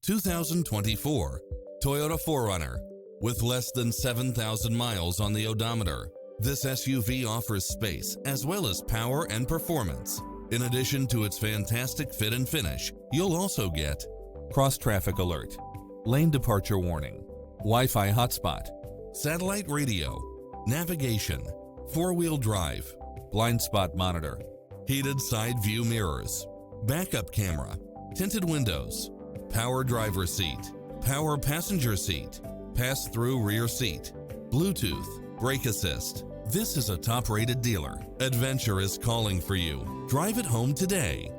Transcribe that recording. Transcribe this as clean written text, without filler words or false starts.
2024 Toyota 4Runner. With less than 7,000 miles on the odometer, this SUV offers space as well as power and performance. In addition to its fantastic fit and finish, you'll also get cross-traffic alert, lane departure warning, Wi-Fi hotspot, satellite radio, navigation, four-wheel drive, blind spot monitor, heated side view mirrors, backup camera, tinted windows, power driver seat, power passenger seat, pass-through rear seat, Bluetooth, brake assist. This is a top-rated dealer. Adventure is calling for you. Drive it home today.